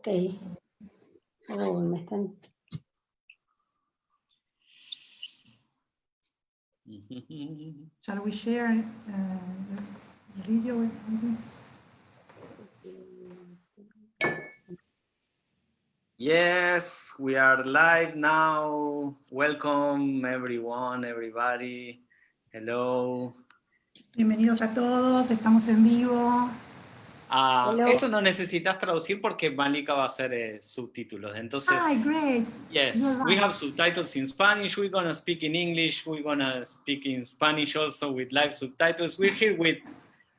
Ok. Oh, me están... Shall we share the video with you? Yes, we are live now. Welcome everyone, everybody. Hello. Bienvenidos a todos, estamos en vivo. Eso no necesitas traducir porque Maliika va a hacer subtítulos. Entonces, Great. Yes, Right. we have subtitles in Spanish. We're gonna speak in English. We're gonna speak in Spanish also with live subtitles. We're here with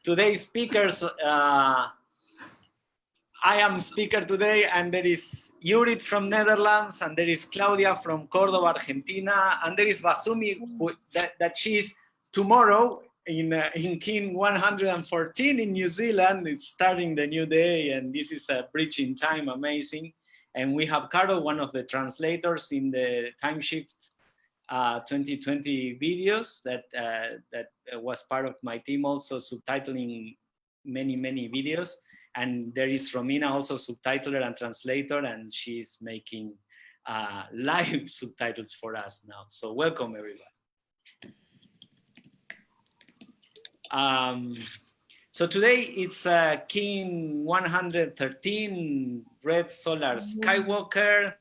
today's speakers. I am speaker today, and there is Juryt from Netherlands, and there is Claudia from Córdoba, Argentina, and there is Vasumi, that she's tomorrow in King 114 in New Zealand. It's starting the new day, and this is a bridging time, amazing. And we have Carol, one of the translators in the Timeshift 2020 videos that was part of my team, also subtitling many videos. And there is Romina, also subtitler and translator, and she's making live subtitles for us now. So welcome, everybody. So today it's King 113, Red Solar Skywalker.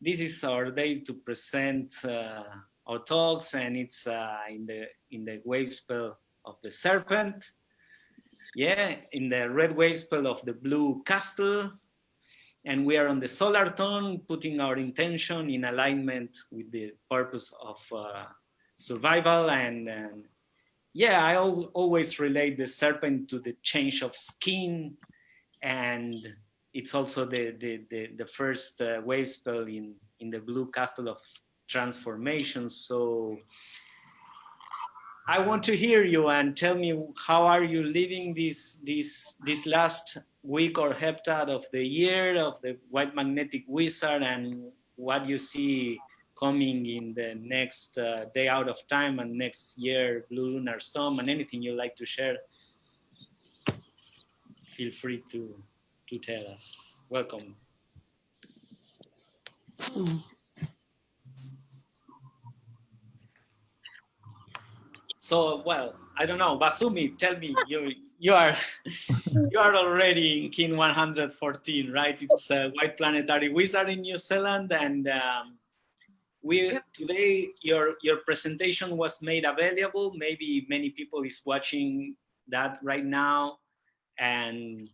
This is our day to present our talks, and it's in the wave spell of the serpent. Yeah, in the red wave spell of the blue castle. And we are on the solar tone, putting our intention in alignment with the purpose of survival. And yeah, I always relate the serpent to the change of skin. And it's also the first wave spell in the blue castle of transformation. So I want to hear you and tell me, how are you living this last week or heptad of the year of the white magnetic wizard, and what you see coming in the next day out of time and next year blue lunar storm, and anything you like to share, feel free to tell us. Welcome. So, well, I don't know, Vasumi, tell me, you are already in King 114, right? It's a white planetary wizard in New Zealand, and today your presentation was made available. Maybe many people is watching that right now, and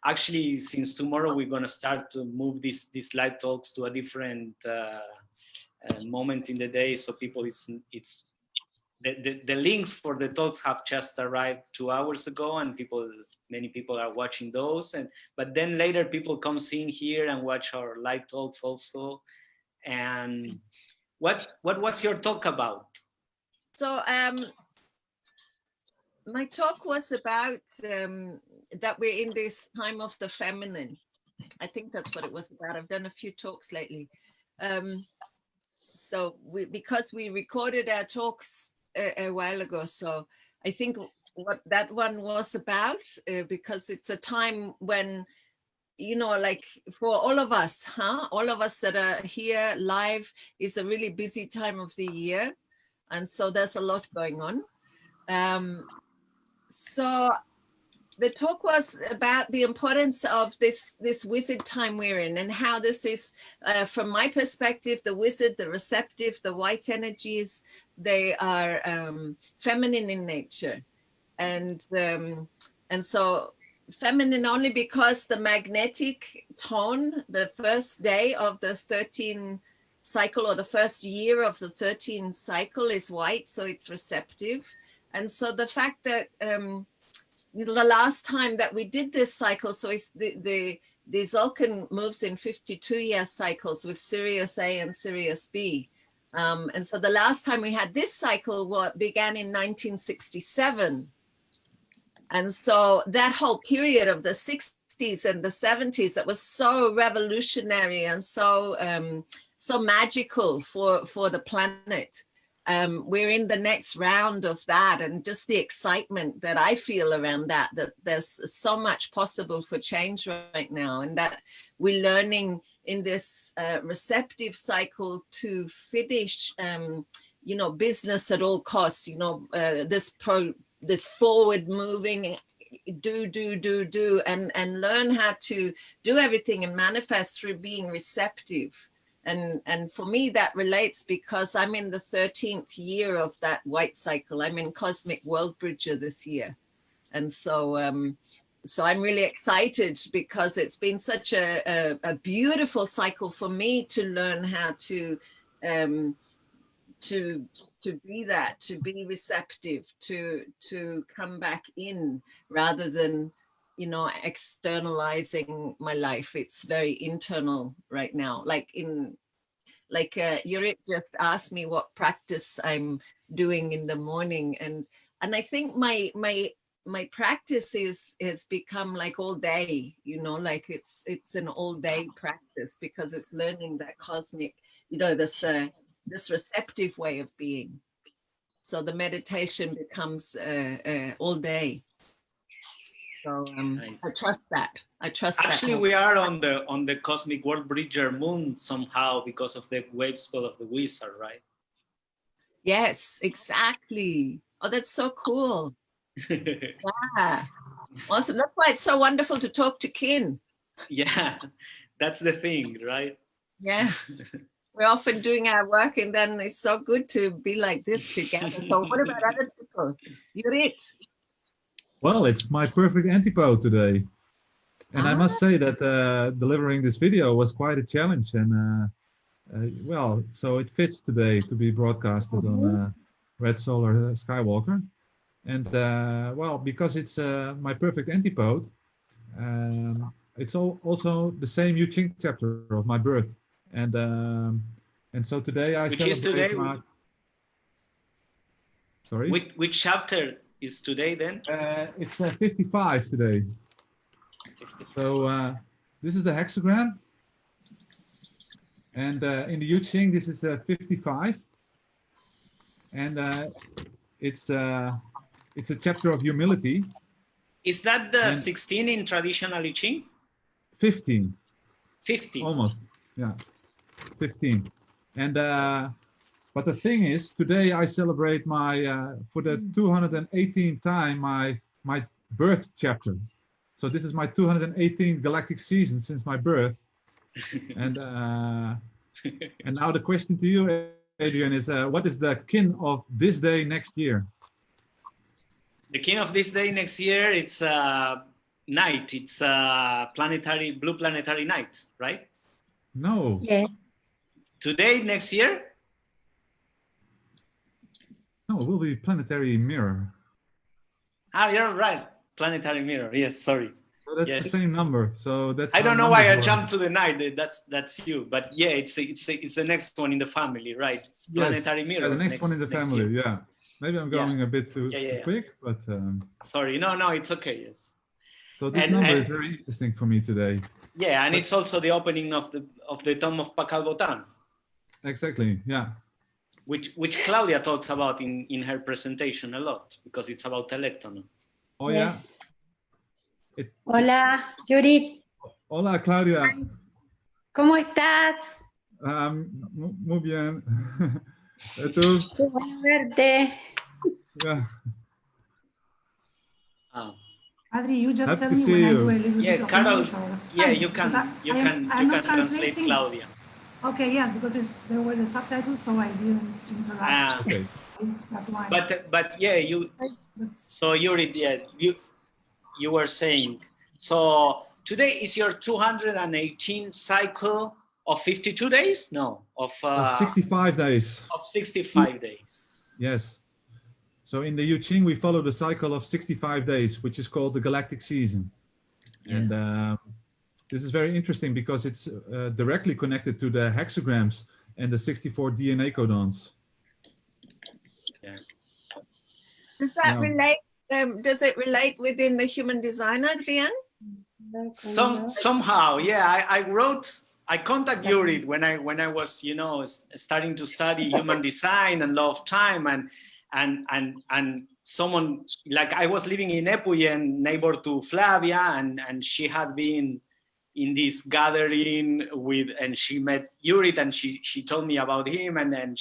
actually, since tomorrow we're gonna start to move these live talks to a different moment in the day, so people the links for the talks have just arrived 2 hours ago, and many people are watching those. But then later people come in here and watch our live talks also. And what was your talk about? So my talk was about that we're in this time of the feminine. I think that's what it was about. I've done a few talks lately. So because we recorded our talks a while ago, so I think what that one was about, because it's a time when, you know, like for all of us that are here live, is a really busy time of the year, and so there's a lot going on. So the talk was about the importance of this wizard time we're in, and how this is, from my perspective, the wizard, the receptive, the white energies, they are feminine in nature. And so feminine only because the magnetic tone, the first day of the 13 cycle, or the first year of the 13 cycle, is white, so it's receptive. And so the fact that the last time that we did this cycle, so it's the Zolkin moves in 52-year cycles with Sirius A and Sirius B. And so the last time we had this cycle began in 1967. And so that whole period of the 60s and the 70s, that was so revolutionary and so magical for the planet. We're in the next round of that, and just the excitement that I feel around that there's so much possible for change right now, and that we're learning in this receptive cycle to finish, you know, business at all costs, you know, this forward moving, do, and learn how to do everything and manifest through being receptive. And for me, that relates because I'm in the 13th year of that white cycle. I'm in Cosmic World Bridger this year. And so, so I'm really excited because it's been such a beautiful cycle for me to learn how to be that, to be receptive, to come back in rather than, you know, externalizing my life. It's very internal right now. Like Juryt just asked me what practice I'm doing in the morning, and I think my practice has become like all day, you know, like it's an all day practice because it's learning that cosmic, you know, this receptive way of being. So the meditation becomes all day. So nice. I trust that. I trust that. Actually, we are on the Cosmic World Bridger moon somehow because of the wave spell of the wizard, right? Yes, exactly. Oh, that's so cool. Yeah. Awesome. That's why it's so wonderful to talk to kin. Yeah, that's the thing, right? Yes. We're often doing our work and then it's so good to be like this together. So what about other people? Juryt? Well, it's my perfect antipode today. And I must say that delivering this video was quite a challenge. And well, so it fits today to be broadcasted on Red Solar Skywalker. And well, because it's my perfect antipode, it's also the same Yu Ching chapter of my birth. And so today I Which is today? my... Sorry? Which chapter is today then? It's 55 today. 55. So this is the hexagram. And in the Yu Ching, this is 55. And it's a chapter of humility. Is that the 16 in traditional I Ching? 15. 15. Almost, yeah, 15. And but the thing is, today I celebrate my for the 218th time my birth chapter. So this is my 218th galactic season since my birth. And now the question to you, Adrian, is what is the kin of this day next year? The kin of this day next year, it's night. It's blue planetary night, right? No. Yeah. Today, next year? No, it will be planetary mirror. Ah, you're right. Planetary mirror. Yes, sorry. So that's yes. the same number. So that's. I don't know why I jumped to the night. That's you. But yeah, it's the next one in the family, right? It's planetary mirror. Yeah, the next one in the family. Year. Yeah. Maybe I'm going a bit too quick, but. Sorry, no, it's okay. Yes. So this number is very interesting for me today. Yeah, and it's also the opening of the tomb of Pakal Botan. Exactly. Yeah. Which Claudia talks about in her presentation a lot because it's about electron. Oh Yes. Yeah. Hola, Juryt. Hola, Claudia. ¿Cómo estás? Muy bien. ¿Tú? Qué bueno verte. Yeah. Adri, you just Happy tell to me see when I you. do a little Yeah, bit of Carol. English or Yeah, Spanish, you because can I'm not translate translating. Claudia. Okay, yes, because there were the subtitles, so I didn't interact. Okay. That's why. But yeah, so Juryt, yeah, you were saying, so today is your 218 cycle of 52 days? No, of 65 days. Of 65 days. Yes. So in the Yu Ching, we follow the cycle of 65 days, which is called the galactic season. Yeah. And this is very interesting because it's directly connected to the hexagrams and the 64 DNA codons. Yeah. Does that relate? Does it relate within the human design, Adrian? Somehow, yeah. I contacted Juryt when I was, starting to study human design and law of time, and someone, like I was living in Epuyen, neighbor to Flavia, and she had been in this gathering with, and she met Juryt, and she told me about him, and then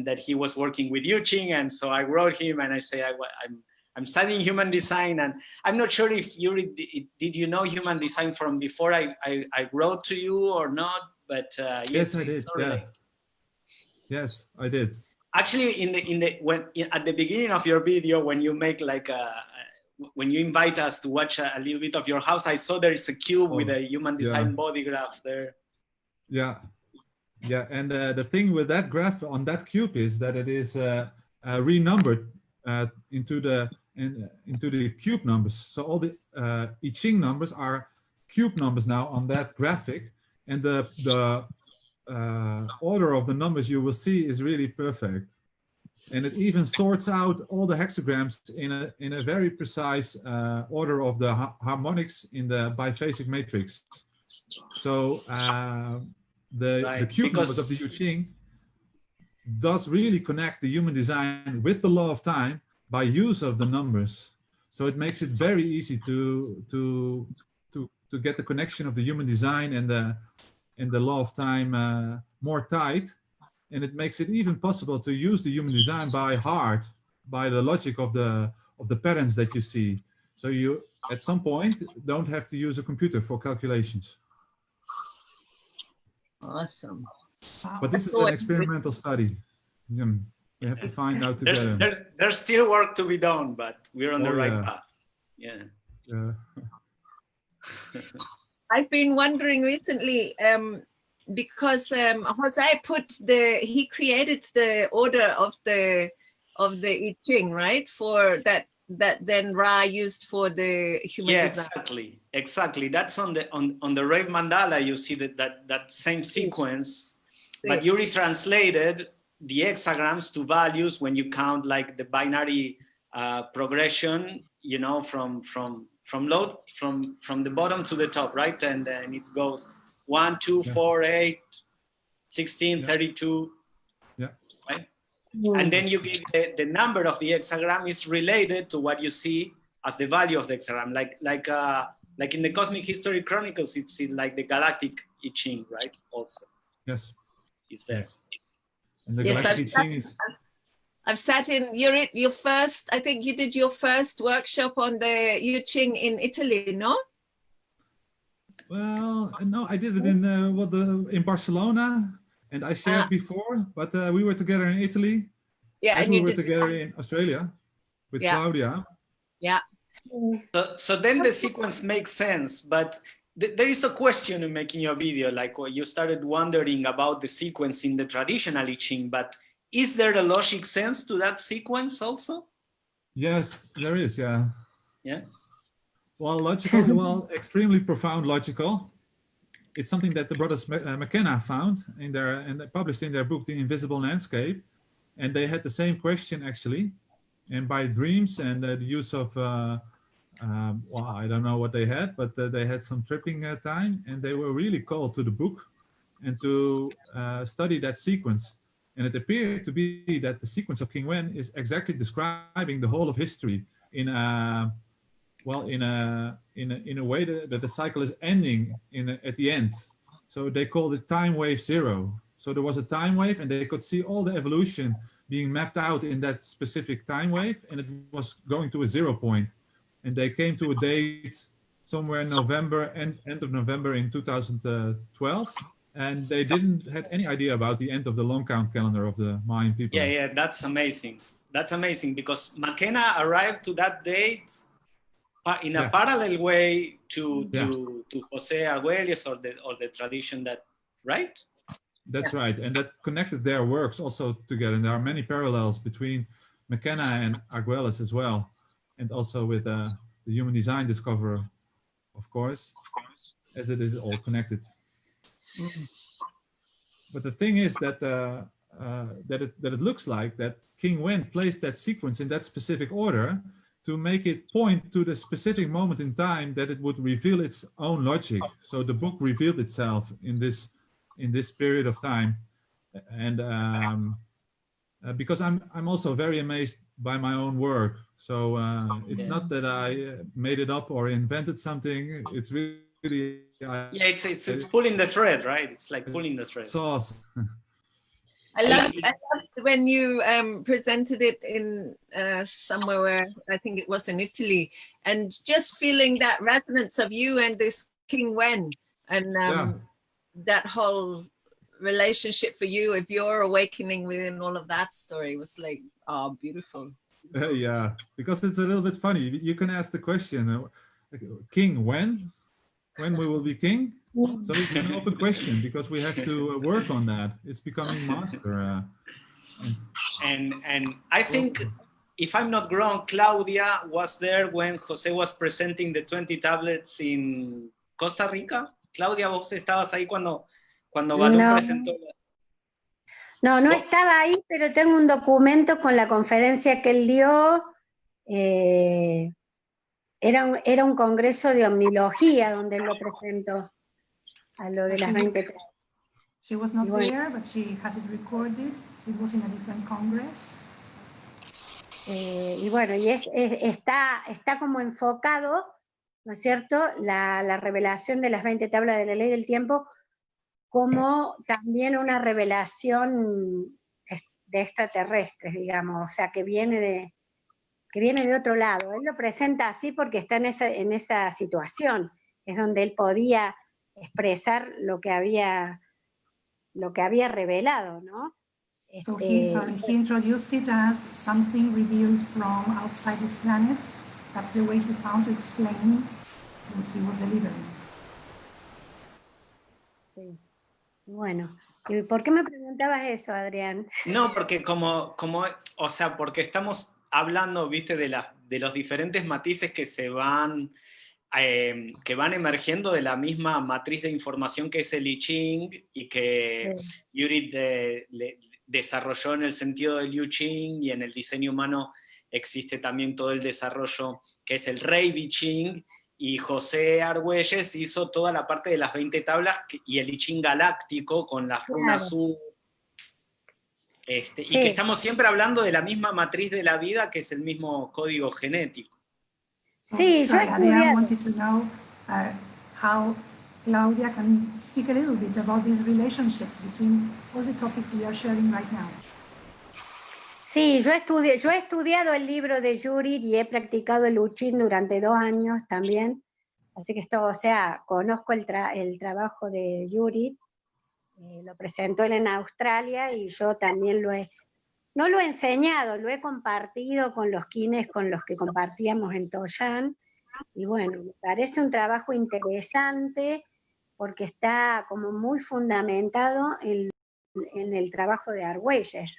that he was working with Yuching, and so I wrote him and I say I'm studying human design, and I'm not sure if Juryt, did you know human design from before I wrote to you or not, but yes, I did. Yeah. Yes, I did. Actually, at the beginning of your video, when you make like when you invite us to watch a little bit of your house, I saw there is a cube with a human design body graph there. Yeah, yeah, and the thing with that graph on that cube is that it is renumbered into the cube numbers. So all the I Ching numbers are cube numbers now on that graphic, and the order of the numbers you will see is really perfect. And it even sorts out all the hexagrams in a very precise order of the harmonics in the biphasic matrix. So the cube numbers of the I Ching does really connect the human design with the law of time by use of the numbers. So it makes it very easy to get the connection of the human design and the law of time more tight. And it makes it even possible to use the human design by heart, by the logic of the patterns that you see. So you, at some point, don't have to use a computer for calculations. Awesome. But this is an experimental study. We have to find out together. There's still work to be done, but we're on the right path. Yeah. Yeah. I've been wondering recently, because Jose he created the order of the I Ching, right? For that then Ra used for the human design. Exactly. That's on the Rave Mandala. You see that same sequence, but you retranslated the hexagrams to values when you count like the binary progression, you know, from the bottom to the top, right? And then it goes 1, 2, 4, 8, 16, 32. Yeah. Right? And then you give the number of the hexagram is related to what you see as the value of the hexagram. Like in the Cosmic History Chronicles, it's in like the Galactic I Ching, right? Also. Yes. It's there. Yes. And the Galactic I Ching is... I've sat in Juryt, I think you did your first workshop on the I Ching in Italy, no? Well, no, I did it in Barcelona, and I shared before, but we were together in Italy. Yeah, and we were together in Australia with Claudia. Yeah. So then the sequence makes sense, but there is a question in making your video, like you started wondering about the sequence in the traditional I Ching, but is there a logic sense to that sequence also? Yes, there is, yeah. Yeah. Well, logical, well, extremely profound logical. It's something that the brothers McKenna found and published in their book, The Invisible Landscape. And they had the same question actually. And by dreams and the use of, well, I don't know what they had, but they had some tripping time, and they were really called to the book and to study that sequence. And it appeared to be that the sequence of King Wen is exactly describing the whole of history in a way that the cycle is ending at the end. So they called it time wave 0. So there was a time wave, and they could see all the evolution being mapped out in that specific time wave, and it was going to a 0 point. And they came to a date somewhere in November, end of November in 2012. And they didn't have any idea about the end of the long count calendar of the Mayan people. Yeah, that's amazing. That's amazing, because McKenna arrived to that date in a parallel way to Jose Argüelles or the tradition that, right? That's right, and that connected their works also together. And there are many parallels between McKenna and Argüelles as well, and also with the human design discoverer, of course, as it is all connected. But the thing is that it looks like that King Wen placed that sequence in that specific order to make it point to the specific moment in time that it would reveal its own logic. So the book revealed itself in this period of time, and because I'm also very amazed by my own work. So it's not that I made it up or invented something. It's really Yeah, it's pulling the thread, right? It's like pulling the thread. Sauce. I loved when you presented it in somewhere where I think it was in Italy, and just feeling that resonance of you and this King Wen, and that whole relationship for you, if you're awakening within all of that story, was like, oh, beautiful. Yeah, because it's a little bit funny. You can ask the question, King when we will be king? So it's an open question because we have to work on that. It's becoming master. And I think, if I'm not wrong, Claudia was there when José was presenting the 20 tablets in Costa Rica. Claudia, vos estabas ahí cuando Balún presentó. No estaba ahí, pero tengo un documento con la conferencia que él dio. Era un congreso de omnilogía donde él lo presentó, a lo de las 20. She was not there, but she has it recorded. It was in a different congress. Y bueno, y está como enfocado, ¿no es cierto?, la revelación de las 20 tablas de la ley del tiempo como también una revelación de extraterrestres, digamos, o sea, que viene de otro lado. Él lo presenta así porque está en esa situación, es donde él podía expresar lo que había revelado, ¿no? So he introduced it as something revealed from outside this planet. That's the way he found to explain what he was delivering. Sí. Bueno, ¿y por qué me preguntabas eso, Adrián? No, porque o sea, porque estamos hablando, viste, de los diferentes matices que van emergiendo de la misma matriz de información que es el I Ching y que Juryt desarrolló en el sentido del Liu Ching, y en el diseño humano existe también todo el desarrollo que es el Rei Bi Ching, y José Argüelles hizo toda la parte de las 20 tablas y el I Ching galáctico con las runas U. Y que estamos siempre hablando de la misma matriz de la vida, que es el mismo código genético. Sí, yo Adrian wanted to know how Claudia can speak a little bit about these relationships between all the topics we are sharing right now. Sí, yo he estudiado el libro de Juryt y he practicado el I Ching durante 2 años también, así que o sea, conozco el trabajo de Juryt, lo presentó él en Australia y yo también no lo he enseñado, lo he compartido con los kines con los que compartíamos en Toyan, y bueno, me parece un trabajo interesante porque está como muy fundamentado en el trabajo de Argüelles.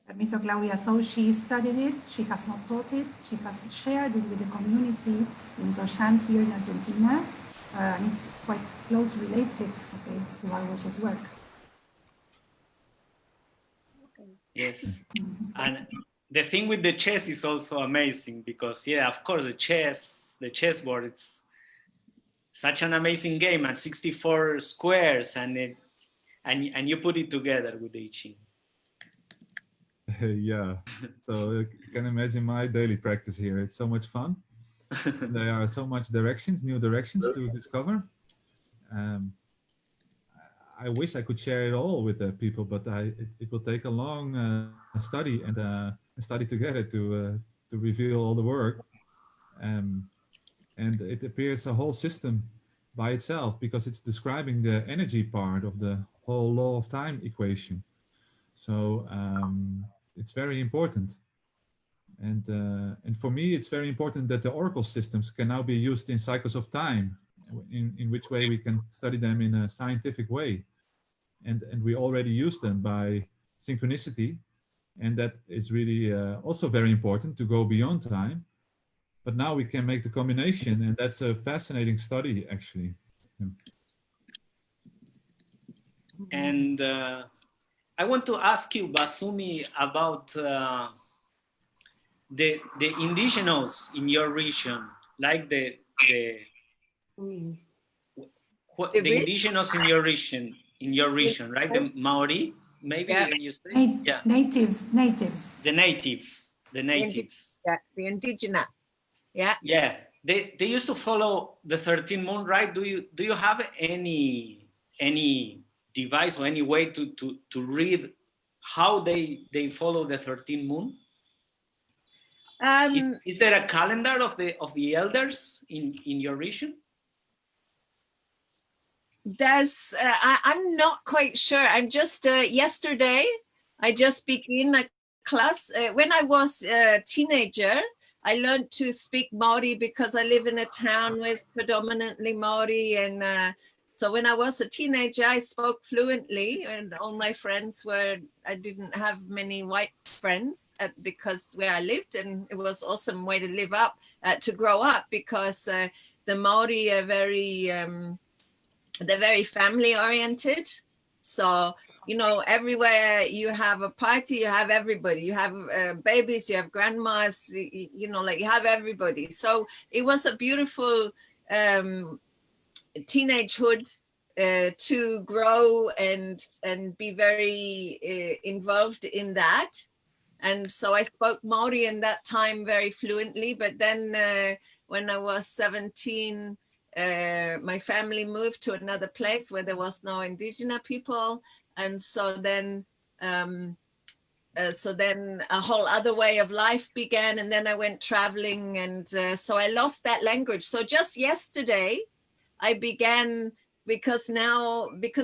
Permiso, Claudia. So she studied it, she has not taught it, she has shared it with the community in Toshan here in Argentina, and it's quite close related, to Argüelles' work. Yes, and the thing with the chess is also amazing because, of course, the chessboard, it's such an amazing game, and 64 squares, and you put it together with the I Ching. Yeah, so you can imagine my daily practice here. It's so much fun. There are so much new directions to discover. I wish I could share it all with the people, but it will take a long study and study together to reveal all the work. And it appears a whole system by itself because it's describing the energy part of the whole law of time equation. So it's very important. And for me, it's very important that the oracle systems can now be used in cycles of time, in which way we can study them in a scientific way. And we already use them by synchronicity, and that is really also very important to go beyond time. But now we can make the combination, and that's a fascinating study, actually. And I want to ask you, Vasumi, about the indigenous in your region, like the indigenous in your region, right? The Maori, maybe you say? Natives. The natives. Yeah, the indigenous. Yeah. Yeah. they used to follow the 13th moon, right? Do you have any device or any way to read how they follow the 13th moon? Is there a calendar of the elders in your region? There's I'm not quite sure. I'm just yesterday I just began a class. When I was a teenager, I learned to speak Maori because I live in a town with predominantly Maori, and so when I was a teenager, I spoke fluently, and all my friends were, I didn't have many white friends because where I lived, and it was awesome way to live up, to grow up, because the Maori are they're very family oriented. So, you know, everywhere you have a party, you have everybody, you have babies, you have grandmas, you know, like you have everybody. So it was a beautiful teenagehood to grow and be very involved in that. And so I spoke Maori in that time very fluently, but then when I was 17, my family moved to another place where there was no indigenous people, and so then a whole other way of life began, and then I went traveling, and so I lost that language. So just yesterday I began, because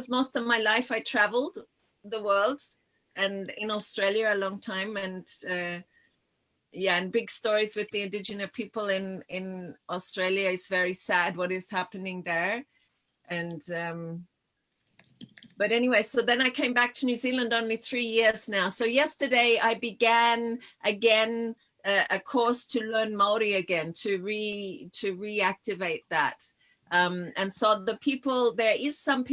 most of my life I traveled the world, and in Australia a long time, and and big stories with the indigenous people in Australia. Is very sad what is happening there. And but anyway, so then I came back to New Zealand only 3 years now. So yesterday I began again a course to learn Maori again, to reactivate that. And so the people, there is some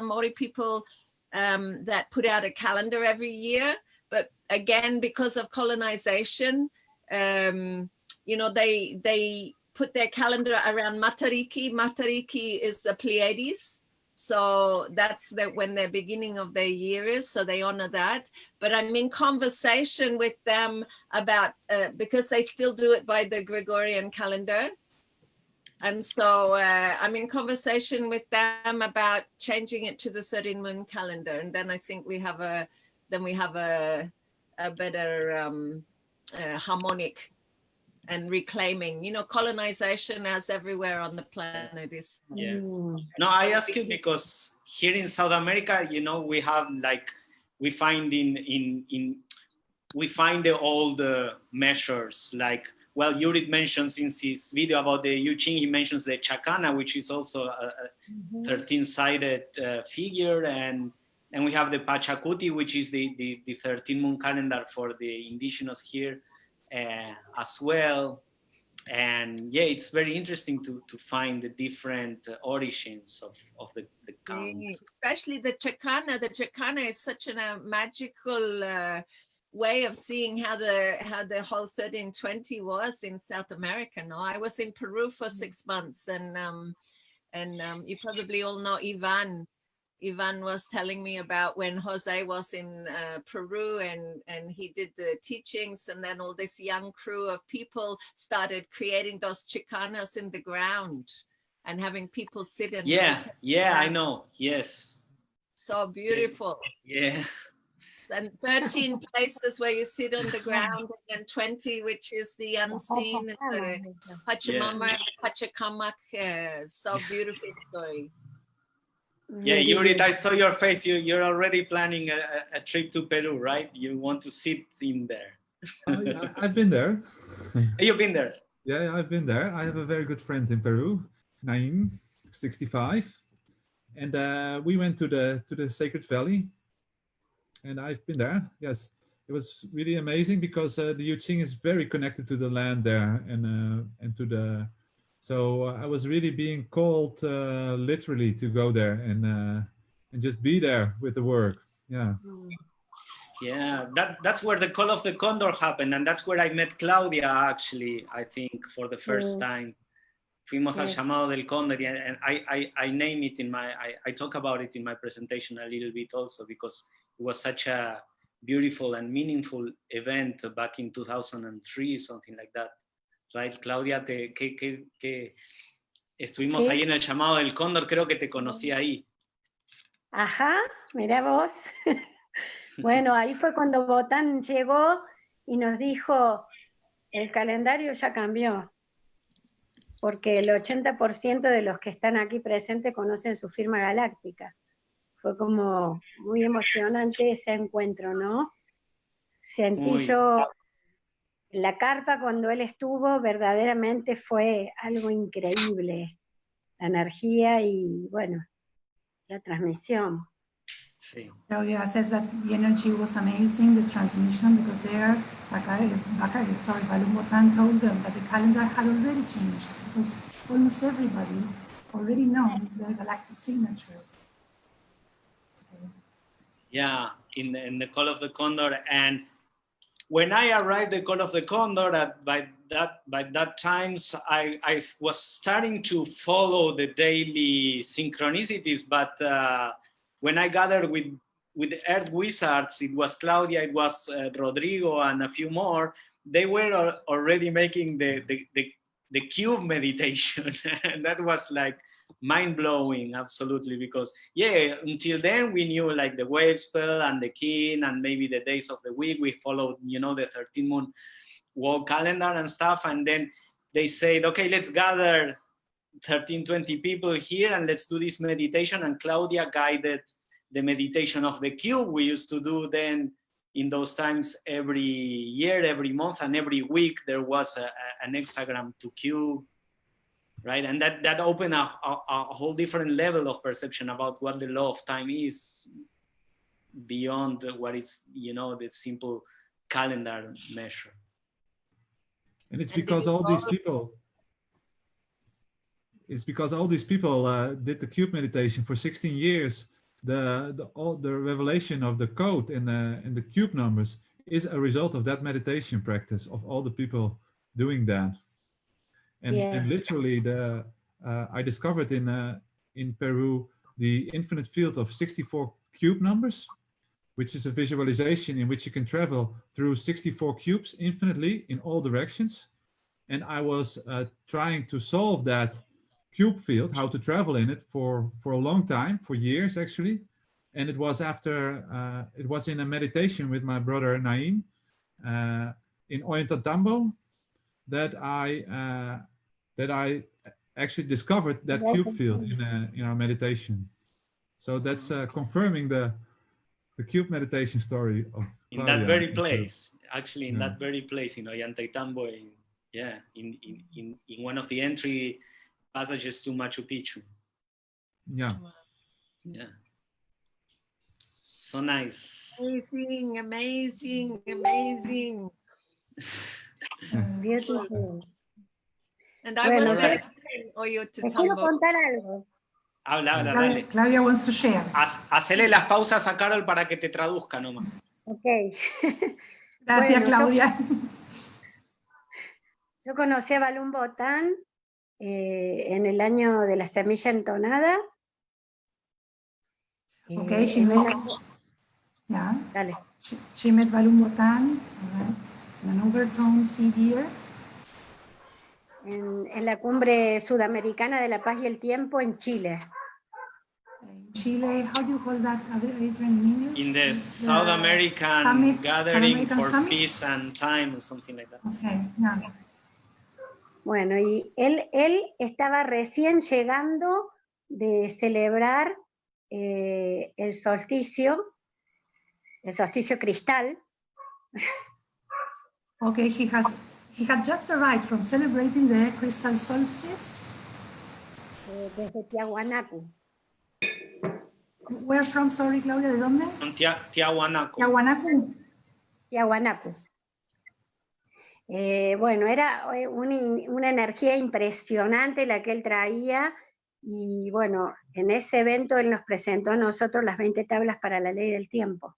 Maori people that put out a calendar every year. But again, because of colonization, you know, they put their calendar around Matariki. Matariki is the Pleiades. So that's when their beginning of their year is. So they honor that. But I'm in conversation with them about, because they still do it by the Gregorian calendar. And so I'm in conversation with them about changing it to the 13 moon calendar. And then I think we have a better harmonic and reclaiming, you know, colonization as everywhere on the planet is. Yes. No, I ask you because here in South America, you know, we have like, we find we find the old measures, like, well, Juryt mentions in his video about the Yuching, he mentions the Chacana, which is also a 13-sided figure, and we have the Pachacuti, which is the 13 moon calendar for the indigenous here as well. And yeah, it's very interesting to find the different origins of the count. Especially the Chacana. The Chacana is such a magical way of seeing how the whole 1320 was in South America. No, I was in Peru for 6 months, and you probably all know Ivan. Ivan was telling me about when Jose was in Peru, and he did the teachings, and then all this young crew of people started creating those chicanas in the ground and having people sit and I know. Yes, so beautiful. Yeah. And 13 places where you sit on the ground, and then 20, which is the unseen, the Pachamama, Pachacamac. So beautiful story. Yeah, Juryt, I saw your face. You're already planning a trip to Peru, right? You want to sit in there. Yeah, I've been there. You've been there? Yeah, I've been there. I have a very good friend in Peru, Naim, 65. And we went to the Sacred Valley. And I've been there, yes. It was really amazing because the Yuching is very connected to the land there and to the... So I was really being called literally to go there and just be there with the work. Yeah. Yeah, that's where the Call of the Condor happened, and that's where I met Claudia, actually, I think, for the first time. Fuimos al llamado del Cóndor, and I name it in my, I talk about it in my presentation a little bit also, because it was such a beautiful and meaningful event back in 2003, something like that. right? Claudia, que estuvimos ahí en el llamado del Cóndor, creo que te conocí ahí. Ajá, mira vos. Bueno, ahí fue cuando Botán llegó y nos dijo, el calendario ya cambió, porque el 80% de los que están aquí presentes conocen su firma galáctica. Fue como muy emocionante ese encuentro, ¿no? Sentí yo la carpa cuando él estuvo, verdaderamente fue algo increíble. La energía y, bueno, la transmisión. Sí. Claudia says that the energy was amazing, the transmission, because there, Balum Botán told them that the calendar had already changed, because almost everybody already known the galactic signature. Yeah, in the Call of the Condor. And when I arrived at the Call of the Condor, by that times I was starting to follow the daily synchronicities, but when I gathered with Earth Wizards, it was Claudia, it was Rodrigo, and a few more. They were already making the cube meditation, and that was like mind-blowing, absolutely, because until then we knew like the wave spell and the kin and maybe the days of the week. We followed, the 13 moon wall calendar and stuff, and then they said, okay, let's gather 13-20 people here and let's do this meditation. And Claudia guided the meditation of the cube. We used to do then in those times every year, every month, and every week there was an hexagram to cube, right? And that opened a whole different level of perception about what the law of time is beyond what is, the simple calendar measure. And it's because all these people, did the cube meditation for 16 years. The revelation of the code in the cube numbers is a result of that meditation practice of all the people doing that. And literally, I discovered in Peru the infinite field of 64 cube numbers, which is a visualization in which you can travel through 64 cubes infinitely in all directions. And I was trying to solve that cube field, how to travel in it for a long time, for years actually. And it was after, it was in a meditation with my brother Naim in Ollantaytambo that I actually discovered that cube field in our meditation. So that's confirming the cube meditation story of Claudia. In that very place, actually in that very place in Ollantaytambo, in one of the entry passages to Machu Picchu. Yeah. Yeah. So nice. Amazing, amazing, amazing. Beautiful. And I was there in Te quiero contar algo. Habla, dale. Claudia wants to share. Hacele las pausas a Carol para que te traduzca nomás. Ok. Gracias, Claudia. Yo conocí a Balum Botán en el año de la semilla entonada. Okay, she met. Yeah. Dale. She met Balum Botán in an overtone seed year. En la cumbre sudamericana de la paz y el tiempo en Chile. In Chile, how do you call that, Adrian, in English? In the South American Summit, Gathering for Summit? Peace and Time, or something like that. Okay, yeah. Bueno, y él estaba recién llegando de celebrar el solsticio cristal. Okay, he had just arrived from celebrating the crystal solstice. Desde Tiahuanacu. Where from, sorry, Claudia, ¿de dónde? Tiahuanaco. Tiahuanacu. Tiahuanacu. Bueno, era una energía impresionante la que él traía, y bueno, en ese evento él nos presentó a nosotros las 20 tablas para la ley del tiempo.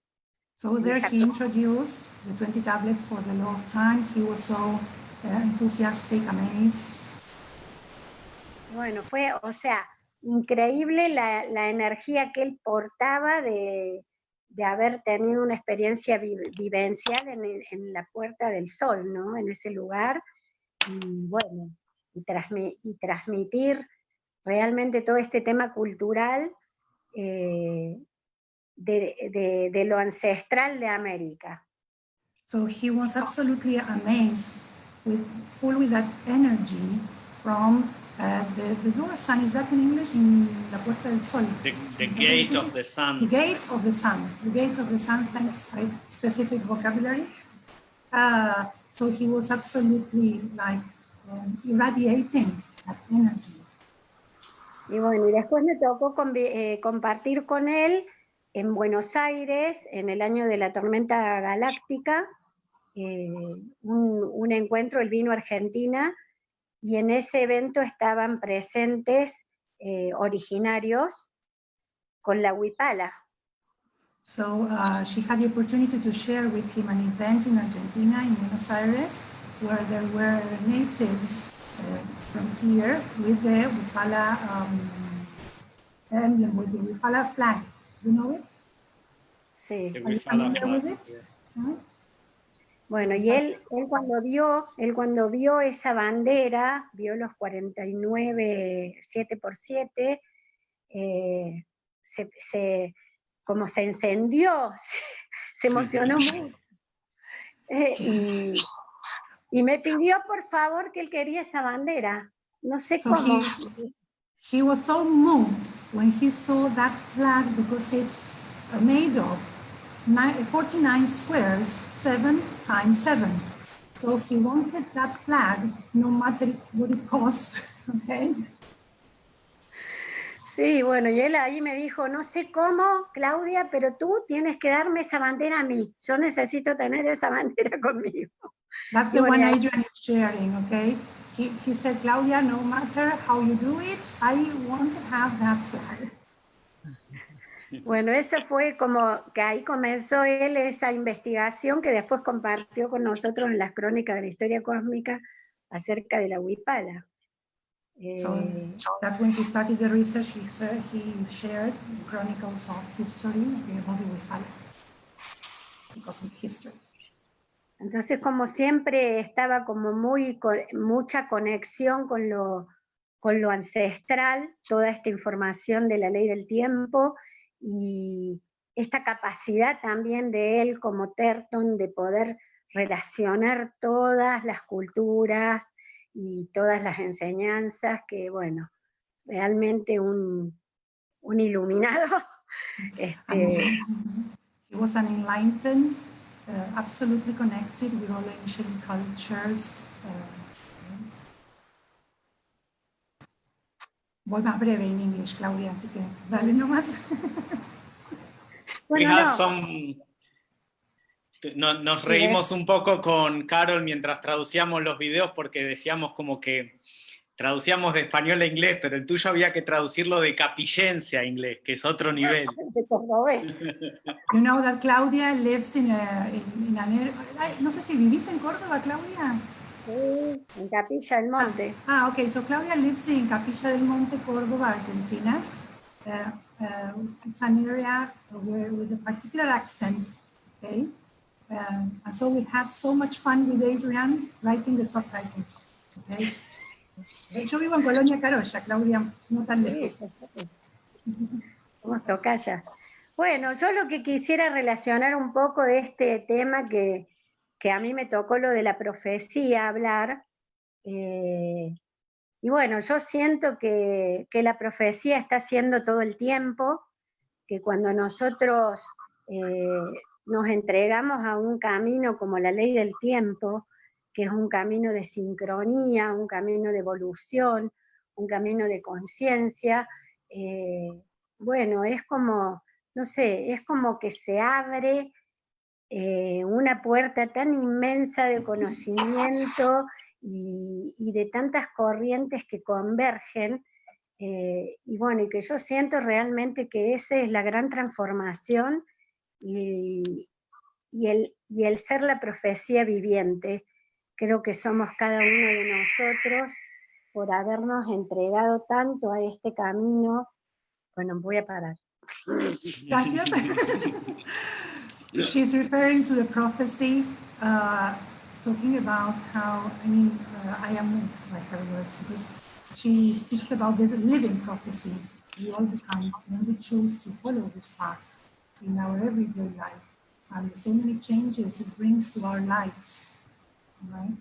So there he introduced the 20 tablets for the law of time. He was so enthusiastic, amazed. Bueno, fue, o sea, increíble la energía que él portaba de haber tenido una experiencia vivencial en la Puerta del Sol, ¿no? En ese lugar. y bueno, y transmitir realmente todo este tema cultural de lo ancestral de América. So he was absolutely amazed, full with that energy from the door sun. Is that in English? In La Puerta del Sol. The gate of the sun. The gate of the sun. The gate of the sun, thanks, right? Specific vocabulary. So he was absolutely like irradiating that energy. Y bueno, y después me tocó compartir con él en Buenos Aires, en el año de la tormenta galáctica, un encuentro, él vino a Argentina, y en ese evento estaban presentes originarios con la huipala. So she had the opportunity to share with him an event in Argentina, in Buenos Aires, where there were natives from here with the huipala emblem, with the huipala flag. You know it? Sí. The huipala flag, yes. Bueno, y él cuando vio esa bandera, vio los 49 7x7, como se encendió, se emocionó mucho. Y me pidió por favor que él quería esa bandera. No sé cómo. He was so moved when he saw that flag because it's made of 49 squares, 7 times 7. So he wanted that flag no matter what it cost. Okay? Sí, bueno, y él ahí me dijo, no sé cómo, Claudia, pero tú tienes que darme esa bandera a mí. Yo necesito tener esa bandera conmigo. That's the one Adrian is sharing, okay? He said, Claudia, no matter how you do it, I want to have that flag. Bueno, eso fue como que ahí comenzó él esa investigación que después compartió con nosotros en las crónicas de la historia cósmica acerca de la huipala. So that's when he started the research. He shared the chronicles of history about the huipala, cosmic history. Entonces, como siempre, estaba como mucha conexión con lo ancestral, toda esta información de la ley del tiempo y esta capacidad también de él como Terton de poder relacionar todas las culturas y todas las enseñanzas, que bueno, realmente un iluminado. He was an enlightened, absolutely connected with all ancient cultures. Voy más breve en inglés, Claudia, así que dale nomás. Nos reímos un poco con Carol mientras traducíamos los videos porque decíamos como que traducíamos de español a inglés, pero el tuyo había que traducirlo de capillense a inglés, que es otro nivel. You know that Claudia lives in no sé si vivís en Córdoba, Claudia. Sí, en Capilla del Monte. Okay, so Claudia lives in Capilla del Monte, Córdoba, Argentina. It's an area with a particular accent, okay? And so we had so much fun with Adrian writing the subtitles, okay? Yo vivo en Colonia Carolla, Claudia, no tan lejos. Somos tocayas. Bueno, yo lo que quisiera relacionar un poco de este tema que a mí me tocó lo de la profecía hablar, y bueno, yo siento que la profecía está haciendo todo el tiempo, que cuando nosotros nos entregamos a un camino como la ley del tiempo, que es un camino de sincronía, un camino de evolución, un camino de conciencia, bueno, es como, no sé, es como que se abre una puerta tan inmensa de conocimiento y de tantas corrientes que convergen, y bueno, y que yo siento realmente que esa es la gran transformación y el ser la profecía viviente. Creo que somos cada uno de nosotros por habernos entregado tanto a este camino. Bueno, voy a parar. Gracias. She's referring to the prophecy talking about how, I am moved by her words because she speaks about this living prophecy. We all become when we choose to follow this path in our everyday life, and so many changes it brings to our lives, right?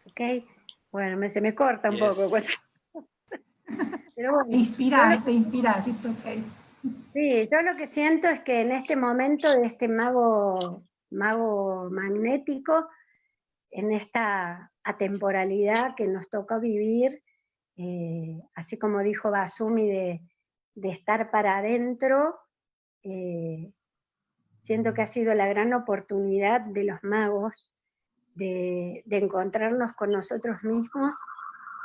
Ok, bueno, se me corta un poco. Pero bueno, Te inspiras, it's okay. sí, yo lo que siento es que en este momento de este mago magnético, en esta atemporalidad que nos tocó vivir, así como dijo Vasumi, de estar para adentro, siento que ha sido la gran oportunidad de los magos de encontrarnos con nosotros mismos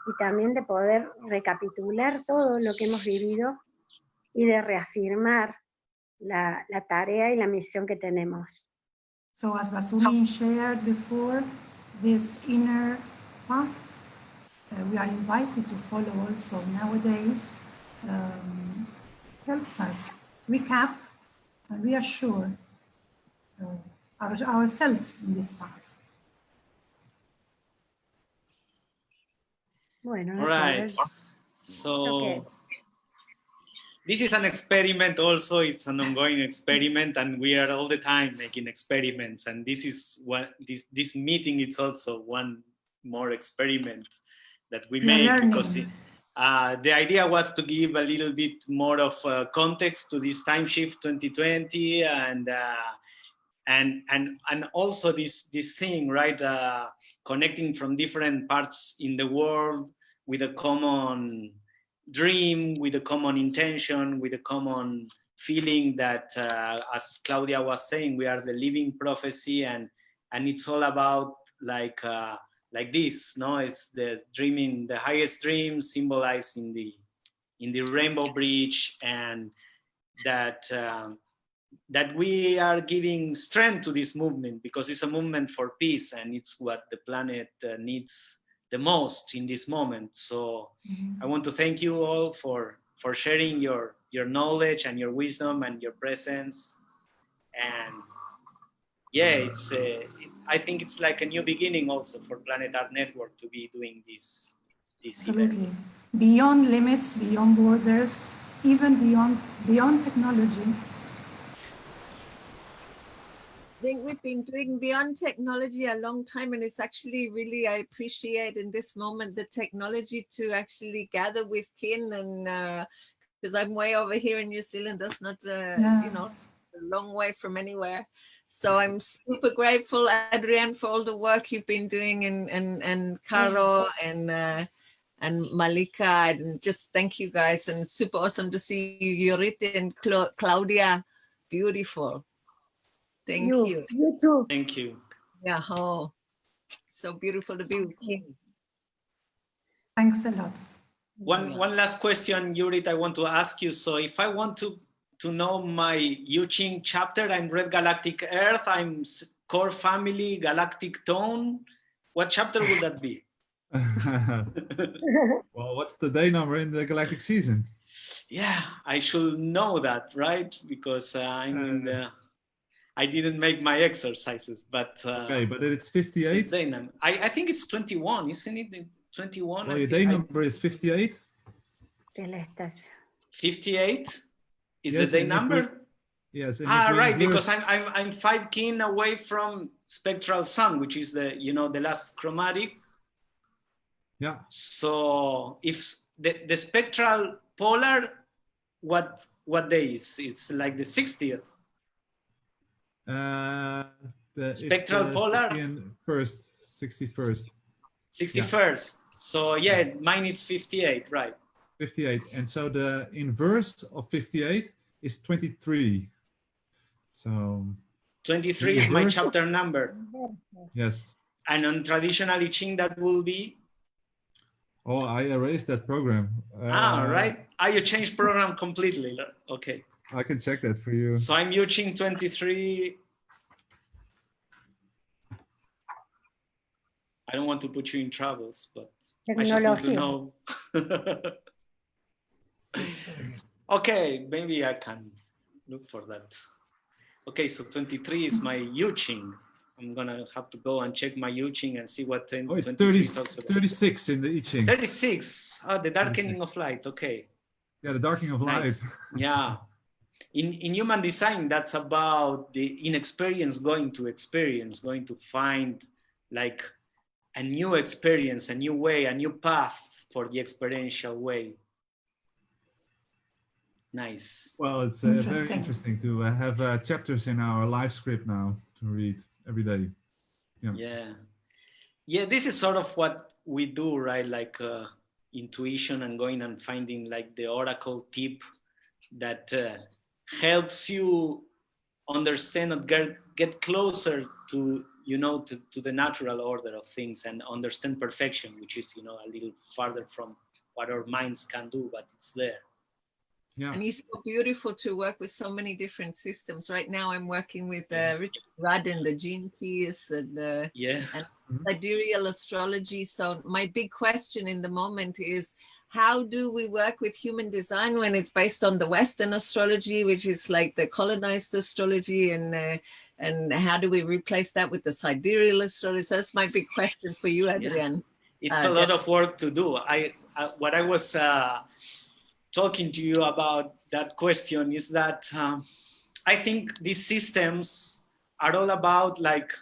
y también de poder recapitular todo lo que hemos vivido y de reafirmar la tarea y la misión que tenemos. So as Vasumi shared before, this inner path we are invited to follow also nowadays helps us recap and reassure ourselves in this path. Bueno, All right. So this is an experiment also. It's an ongoing experiment, and we are all the time making experiments. And this is what this meeting is also one more experiment that we make, because the idea was to give a little bit more of context to this Timeshift2020 and also this thing, right? Connecting from different parts in the world with a common dream, with a common intention, with a common feeling that, as Claudia was saying, we are the living prophecy, and it's all about like this, no? It's the dreaming, the highest dream symbolized in the rainbow bridge, and that we are giving strength to this movement because it's a movement for peace, and it's what the planet needs the most in this moment. So I want to thank you all for sharing your knowledge and your wisdom and your presence. And yeah, I think it's like a new beginning also for Planet Art Network to be doing this Absolutely. event. Beyond limits, beyond borders, even beyond technology. I think we've been doing beyond technology a long time, and it's actually really, I appreciate in this moment the technology to actually gather with kin, and because I'm way over here in New Zealand, that's not a long way from anywhere. So I'm super grateful, Adrian, for all the work you've been doing, and Caro and Maliika, and just thank you guys, and it's super awesome to see you, Juryt and Claudia. Beautiful. Thank you. You too. Thank you. Yeah, so beautiful to be with you. Thanks a lot. One last question, Juryt, I want to ask you. So if I want to know my Yu Ching chapter, I'm Red Galactic Earth, I'm Core Family, Galactic Tone. What chapter would that be? Well, what's the day number in the galactic season? Yeah, I should know that, right? Because I didn't make my exercises, but okay, but it's 58. I think it's 21, isn't it? 21. Well, your day number is 58. 58 is yes, the day number. Yes. Right, because I'm 5 kin away from spectral sun, which is the the last chromatic. Yeah. So if the spectral polar, what day is? It's like the 60th. The spectral polar. 61st. 61st. Yeah. So yeah, mine is 58, right? 58, and so the inverse of 58 is 23. So 23 is my chapter number. Yes. And on traditional I Ching, that will be. Oh, I erased that program. Right. You changed program completely. Okay. I can check that for you. So I'm using 23. I don't want to put you in troubles, but I just need to know. Okay, maybe I can look for that. Okay, so 23 is my Yu Ching. I'm gonna have to go and check my I Ching and see what 10, Oh, it's 23 talks about. 36 in the I Ching. 36. Oh, the darkening 36. of light. Okay. Yeah, the darkening of Nice. light. Yeah. In human design, that's about the inexperience going to experience, going to find like a new experience, a new way, a new path for the experiential way. Nice. Well, it's very interesting to have chapters in our live script now to read every day. Yeah. Yeah, this is sort of what we do, right? Like intuition and going and finding like the oracle tip that helps you understand or get closer to, you know, to the natural order of things and understand perfection, which is, you know, a little farther from what our minds can do, but it's there. Yeah. And it's so beautiful to work with so many different systems. Right now I'm working with Richard Rudd and the gene keys and sidereal astrology. So my big question in the moment is, how do we work with human design when it's based on the Western astrology, which is like the colonized astrology, and how do we replace that with the sidereal astrology? So that's my big question for you, Adrian. Yeah. It's a lot of work to do. What I was talking to you about that question is that I think these systems are all about, like,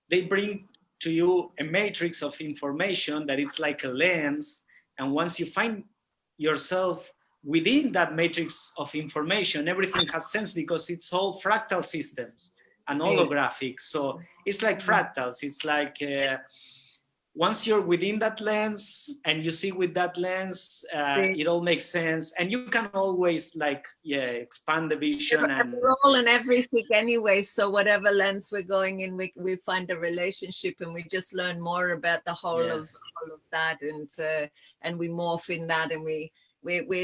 they bring to you a matrix of information that it's like a lens, and once you find yourself within that matrix of information, everything has sense because it's all fractal systems and holographic. So it's like fractals. It's like once you're within that lens and you see with that lens, it all makes sense, and you can always like expand the vision. And we're all in everything anyway, so whatever lens we're going in, we find a relationship, and we just learn more about the whole of that, and we morph in that, and we're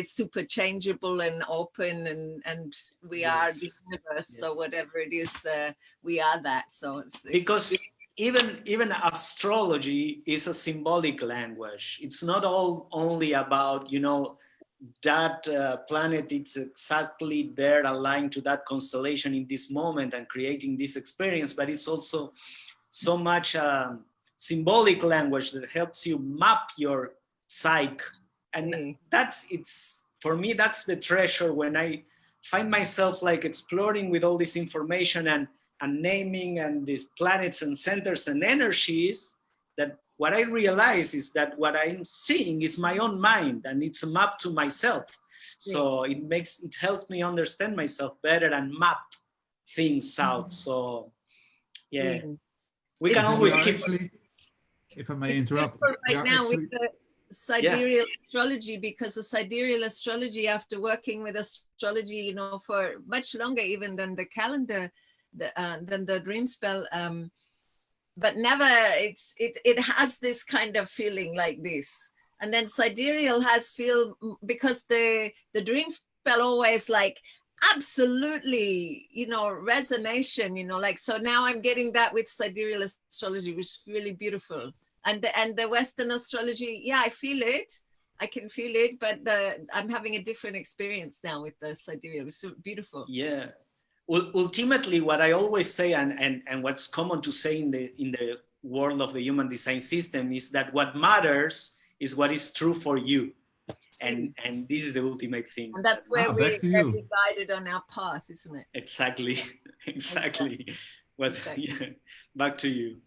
super changeable and open, and we are the universe. So whatever it is, we are that. So it's because even astrology is a symbolic language. It's not only about, you know, that planet, it's exactly there aligned to that constellation in this moment and creating this experience, but it's also so much symbolic language that helps you map your psyche. And for me, that's the treasure when I find myself like exploring with all this information and naming and these planets and centers and energies, that what I realize is that what I'm seeing is my own mind, and it's a map to myself. So it helps me understand myself better and map things out. So we can always keep. Actually, if I may interrupt, right now with the sidereal astrology, because the sidereal astrology, after working with astrology, you know, for much longer even than the calendar, than the dream spell, but never it has this kind of feeling like this, and then sidereal has feel, because the dream spell always like absolutely, you know, resonation, you know, like, so now I'm getting that with sidereal astrology, which is really beautiful. And the Western astrology, I feel it, I can feel it, but I'm having a different experience now with the sidereal. It's so beautiful. Ultimately, what I always say, and what's common to say in the world of the human design system, is that what matters is what is true for you, and this is the ultimate thing. And that's where we're guided on our path, isn't it? Exactly. Back to you.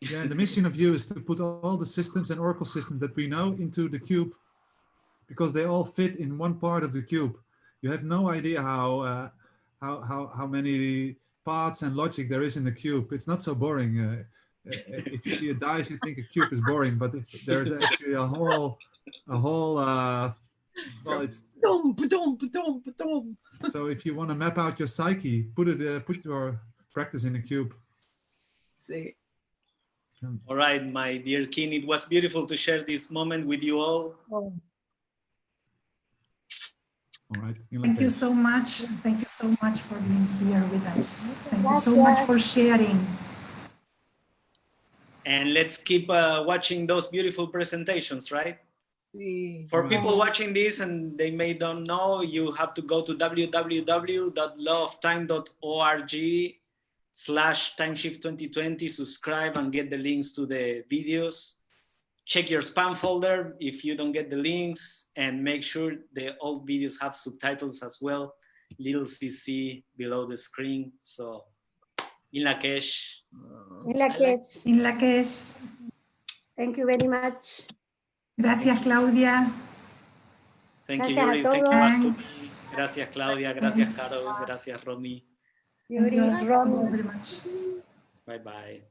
Yeah, the mission of you is to put all the systems and oracle systems that we know into the cube, because they all fit in one part of the cube. You have no idea how many parts and logic there is in the cube. It's not so boring. If you see a dice, you think a cube is boring, but there's actually a whole well, it's so if you want to map out your psyche, put your practice in a cube. See. All right, my dear kin, it was beautiful to share this moment with you all. All right. Thank you so much. Thank you so much for being here with us. Thank you so much for sharing. And let's keep watching those beautiful presentations, right? For people watching this and they may don't know, you have to go to www.lawoftime.org Timeshift2020, subscribe and get the links to the videos. Check your spam folder if you don't get the links, and make sure the old videos have subtitles as well. Little CC below the screen. So, in Lakesh. In la que es. Thank you very much. Gracias, Claudia. Thank you, Gracias Juryt. a Thank you, todos. Vasumi. Gracias, Claudia. Gracias, Caro. Gracias, Romy. Juryt, Thank you Romy. very much. Bye-bye.